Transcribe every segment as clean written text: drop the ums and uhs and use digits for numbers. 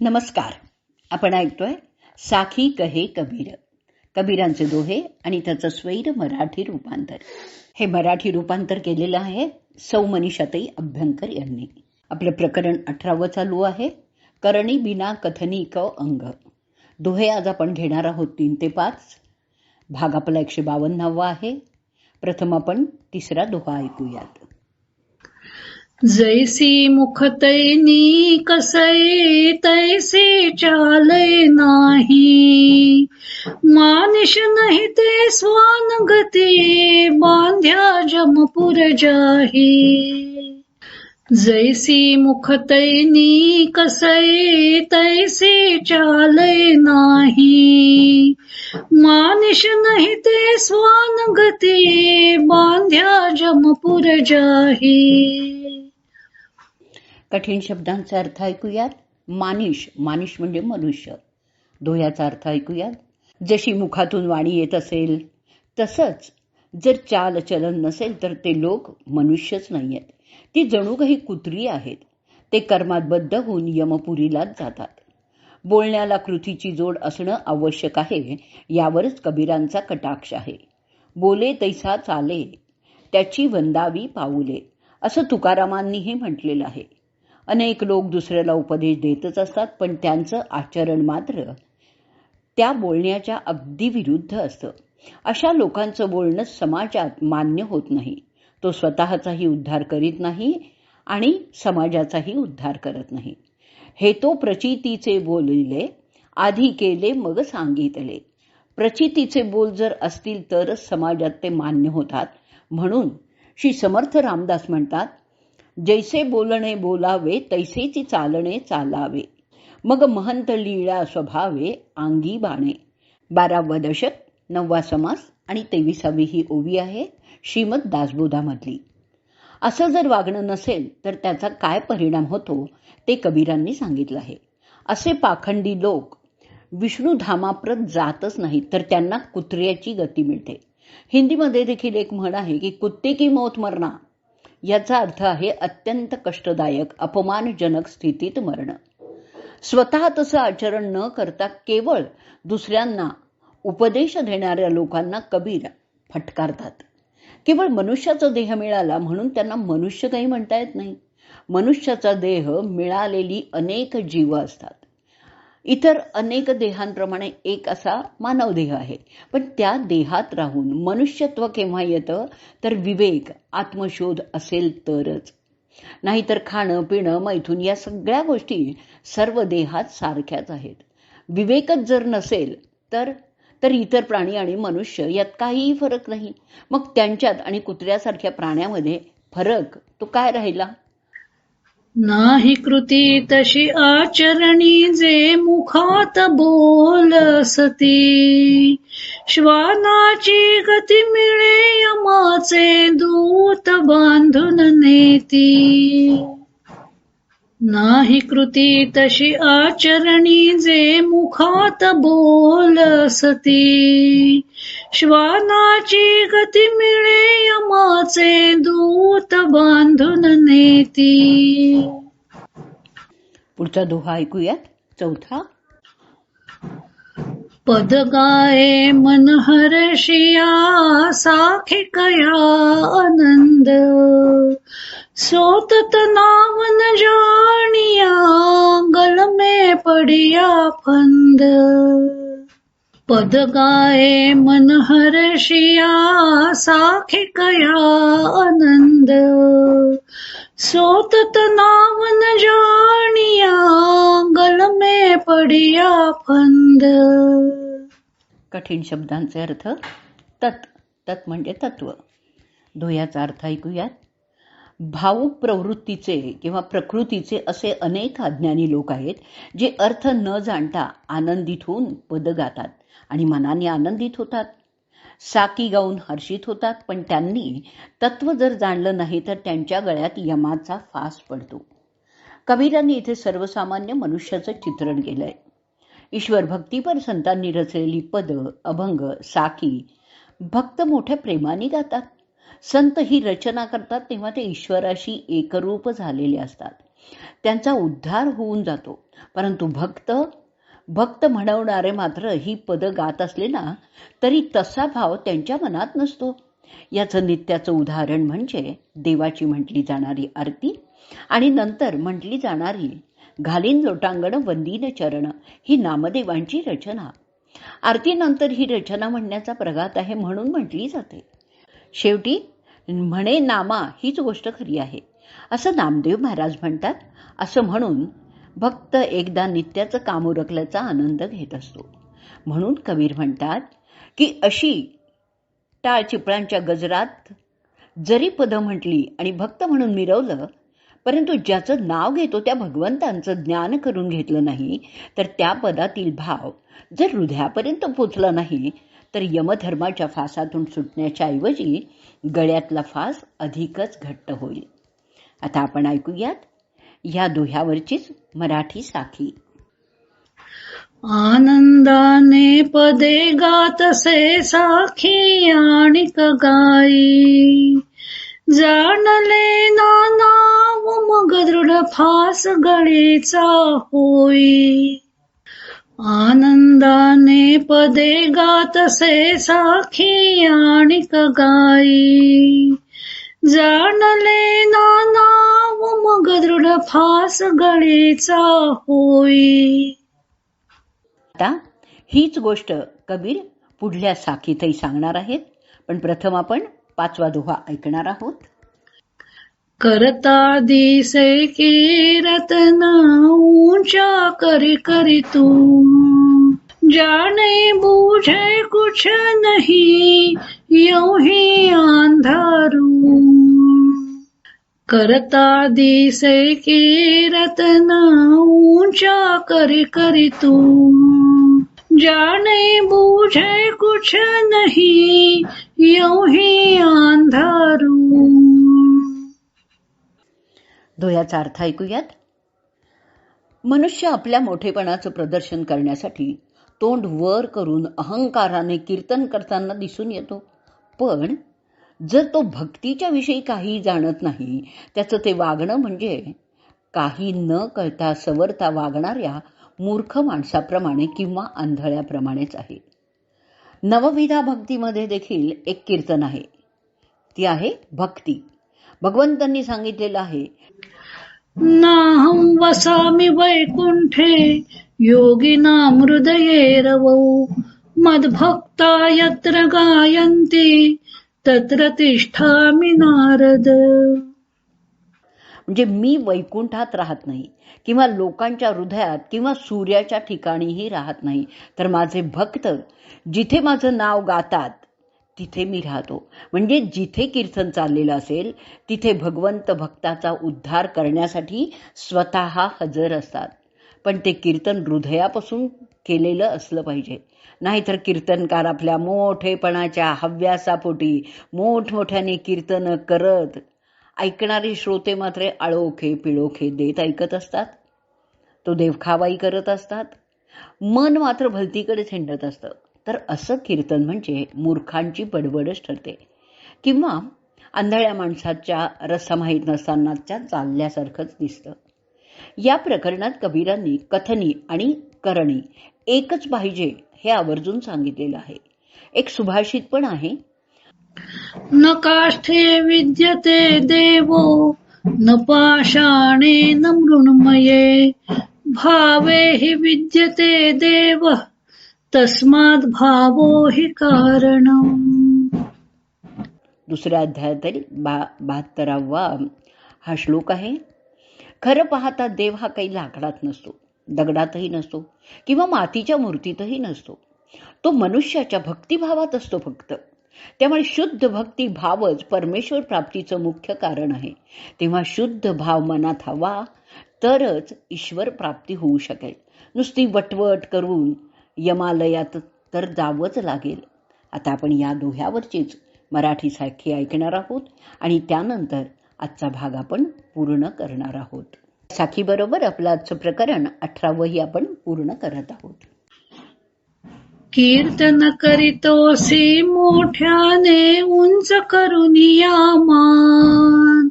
नमस्कार. आपण ऐकतोय साखी कहे कबीर, कबीरांचे दोहे आणि त्याचं स्वैर मराठी रूपांतर. हे मराठी रूपांतर केलेलं आहे सौ मनीषाताई अभ्यंकर यांनी. आपलं प्रकरण 18 चालू आहे, करणी बिना कथनी क अंग. दोहे आज आपण घेणार आहोत 3 ते 5. भाग आपला 152 आहे. प्रथम आपण तिसरा दोहा ऐकूयात. जैसी मुखतैनी कसै तैसे चालै नाही, मानिश नहीं ते स्वान गती, बांध्या जमपुर जाही. जैसी मुखतैनी कसै तैसे चालै नाही, मानिश नहीं ते स्वान गती, बांध्या जमपुर जाही. कठीण शब्दांचे अर्थ ऐकूयात. मानिश, मानिश म्हणजे मनुष्य. दोह्याचा अर्थ ऐकूयात. जशी मुखातून वाणी येत असेल तसंच जर चाल चलन नसेल तर ते लोक मनुष्यच नाही आहेत, ती जणू काही कुत्री आहेत. ते कर्मात बद्ध होऊन यमपुरीलाच जातात. बोलण्याला कृतीची जोड असणं आवश्यक आहे, यावरच कबीरांचा कटाक्ष आहे. बोले तैसा चाले, त्याची वंदावी पाऊले, असं तुकारामांनीही म्हटलेलं आहे. अनेक लोक दुसऱ्याला उपदेश देतच असतात, पण त्यांचं आचरण मात्र त्या बोलण्याच्या अगदी विरुद्ध असतं. अशा लोकांचं बोलणं समाजात मान्य होत नाही. तो स्वतःचाही उद्धार करीत नाही आणि समाजाचाही उद्धार करत नाही. हे तो प्रचितीचे बोलिले, आधी केले मग सांगितले. प्रचितीचे बोल जर असतील तरच समाजात ते मान्य होतात. म्हणून श्री समर्थ रामदास म्हणतात, जैसे बोलणे बोलावे तैसेची चालणे चालावे, मग महंत लीळा स्वभावे अंगी बाणे. 12वा दशक, 9वा समास आणि 23वी ही ओवी आहे श्रीमद दासबोधामधली. असं जर वागणं नसेल तर त्याचा काय परिणाम होतो ते कबीरांनी सांगितलं आहे. असे पाखंडी लोक विष्णुधामाप्रत जातच नाहीत, तर त्यांना कुत्र्याची गती मिळते. हिंदीमध्ये देखील एक म्हण आहे की कुत्ते की मौत मरणा. याचा अर्थ आहे अत्यंत कष्टदायक, अपमानजनक स्थितीत मरणं. स्वतः तसं आचरण न करता केवळ दुसऱ्यांना उपदेश देणाऱ्या लोकांना कबीर फटकारतात. केवळ मनुष्याचा देह मिळाला म्हणून त्यांना मनुष्य काही म्हणता येत नाही. मनुष्याचा देह मिळालेली अनेक जीव असतात. इतर अनेक देहांप्रमाणे एक असा मानव देह आहे, पण त्या देहात राहून मनुष्यत्व केव्हा येतं तर विवेक, आत्मशोध असेल तरच. नाहीतर खाणं पिणं मैथून या सगळ्या गोष्टी सर्व देहात सारख्याच आहेत. विवेकच जर नसेल तर इतर प्राणी आणि मनुष्य यात काहीही फरक नाही. मग त्यांच्यात आणि कुत्र्यासारख्या प्राण्यामध्ये फरक तो काय राहिला? नाही कृती तशी आचरणी, जे मुखात बोलसती, श्वानाची गती मिळे यमाचे दूत बांधून नेती. नाही कृती तशी आचरणी, जे मुखात बोलसती, श्वानाची गती मिळे यमाचे दूत बांधून नेती. पुढचा दोहा ऐकूयात, 4था. पद गाये मन हर्षिया, साखे कया आनंद, सोतत नावन जानिया, गल में पडिया फंद. पद गाये मन हर्षिया, साखे कया आनंद, सोतत नावन जानिया, गल में पडिया फंद. कठीण शब्दांचे अर्थ. तत् म्हणजे तत्व. दोह्याचा अर्थ ऐकूयात. भावुक प्रवृत्तीचे किंवा प्रकृतीचे असे अनेक अज्ञानी लोक आहेत, जे अर्थ न जाणता आनंदित होऊन पद गातात आणि मनाने आनंदित होतात. साकी गाऊन हर्षित होतात, पण त्यांनी तत्व जर जाणलं नाही तर त्यांच्या गळ्यात यमाचा फास पडतो. कबीरांनी इथे सर्वसामान्य मनुष्याचं चित्रण केलंय. ईश्वर भक्तीपर संतांनी रचलेली पद, अभंग, साकी भक्त मोठ्या प्रेमाने गातात. संत ही रचना करतात तेव्हा ते ईश्वराशी एकरूप झालेले असतात. त्यांचा उद्धार होऊन जातो. परंतु भक्त म्हणवणारे मात्र ही पदं गात असले ना तरी तसा भाव त्यांच्या मनात नसतो. याचं नित्याचं उदाहरण म्हणजे देवाची म्हटली जाणारी आरती आणि नंतर म्हटली जाणारी घालीन लोटांगण वंदीन चरण ही नामदेवांची रचना. आरतीनंतर ही रचना म्हणण्याचा प्रघात आहे म्हणून म्हटली जाते. शेवटी म्हणे नामा हीच गोष्ट खरी आहे असं नामदेव महाराज म्हणतात. असं म्हणून भक्त एकदा नित्याचं काम उरकल्याचा आनंद घेत असतो. म्हणून कबीर म्हणतात की अशी टाळ चिपळांच्या गजरात जरी पदं म्हटली आणि भक्त म्हणून मिरवलं, परंतु ज्याचं नाव घेतो त्या भगवंतांचं ज्ञान करून घेतलं नाही तर त्या पदातील भाव जर हृदयापर्यंत पोचला नाही तर यमधर्माच्या फासातून सुटण्याच्या ऐवजी गळ्यातला फास अधिकच घट्ट होईल. आता आपण ऐकूयात ह्या दोह्यावरचीच मराठी साखी. आनंदाने पदे गातसे साखी आणिक गाई, जाणले ना नाव मग दृढ फास गळेचा होई. आनंदाने पदे गातसे साखी आणिक गाई, जाणले ना नाव मग दृढ फास गळेचा होई. आता हीच गोष्ट कबीर पुढल्या साखीतही सांगणार आहेत, पण प्रथम आपण 5वा दोहा ऐकणार आहोत. करता दिसे कीर्तन ऊंचा करी करी तू, जाने बूझे कुछ नहीं यूं ही अंधारू. करता दिसे कीर्तन ऊंचा करी करी तू, जाने बूझे कुछ नहीं यूं ही अंधारू. दोह्याचा अर्थ ऐकूयात. मनुष्य आपल्या मोठेपणाचं प्रदर्शन करण्यासाठी तोंड वर करून अहंकाराने कीर्तन करताना दिसून येतो, पण जर तो भक्तीच्या विषयी काही जाणत नाही त्याचं ते वागणं म्हणजे काही न कळता सवरता वागणाऱ्या मूर्ख माणसाप्रमाणे किंवा आंधळ्याप्रमाणेच आहे. नवविधा भक्तीमध्ये देखील एक कीर्तन आहे, ती आहे भक्ती. भगवंतांनी सांगितलेलं आहे, नाहं वसामि वैकुंठे योगिनां हृदये रवौ, मद्भक्ता यत्र गायन्ति तत्र तिष्ठामि नारद. म्हणजे मी वैकुंठात राहत नाही किंवा लोकांच्या हृदयात किंवा सूर्याच्या ठिकाणीही राहत नाही, तर माझे भक्त जिथे माझं नाव गातात तिथे मी राहतो. म्हणजे जिथे कीर्तन चाललेलं असेल तिथे भगवंत भक्ताचा उद्धार करण्यासाठी स्वतः हजर असतात. पण ते कीर्तन हृदयापासून केलेलं असलं पाहिजे, नाहीतर कीर्तनकार आपल्या मोठेपणाच्या हव्यासापोटी मोठमोठ्याने कीर्तन करत ऐकणारे श्रोते मात्र आळोखे पिळोखे देत ऐकत असतात. तो देवखावाई करत असतात, मन मात्र भलतीकडे हिंडत असतं. तर असं कीर्तन म्हणजे मूर्खांची बडबडच ठरते किंवा आंधळ्या माणसाच्या रस्ता माहीत नसतानाच्या चालल्यासारखंच दिसतं. या प्रकरणात कबीरांनी कथनी आणि करणी एकच पाहिजे हे आवर्जून सांगितलेलं आहे. एक सुभाषित पण आहे, न काष्ठे विद्यते देवो न पाषाणे न मृण्मये, भावे हि विद्यते देव तस्मात् भावो हि कारणम्. दुसऱ्या अध्यायातील 72वा हा श्लोक आहे. खरं पाहता देव हा काही लाकडात नसतो, दगडातही नसतो किंवा मातीच्या मूर्तीतही नसतो. तो मनुष्याच्या भक्तिभावात असतो फक्त. त्यामुळे शुद्ध भक्ती भावच परमेश्वर प्राप्तीचं मुख्य कारण आहे. तेव्हा शुद्ध भाव मनात हवा तरच ईश्वर प्राप्ती होऊ शकेल. नुसती वटवट करून यमालयात तर जावंच लागेल. आता आपण या दोह्यावरचीच मराठी साखी ऐकणार आहोत आणि त्यानंतर आजचा भाग आपण पूर्ण करणार आहोत. साखीबरोबर आपलं आजचं प्रकरण 18वंही आपण पूर्ण करत आहोत. कीर्तन करीतोसी मोठ्याने उंच करुनिया मान,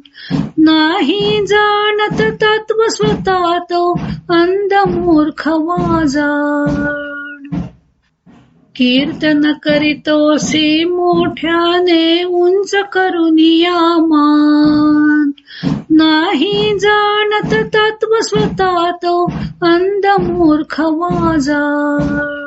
नाही जाणत तत्व स्वतः तो अंध मूर्ख वाजाड. कीर्तन करीतोसी मोठ्याने उंच करुनिया मान. नाही जाणत तत्व स्वतः तो अंध मूर्ख वाजाड.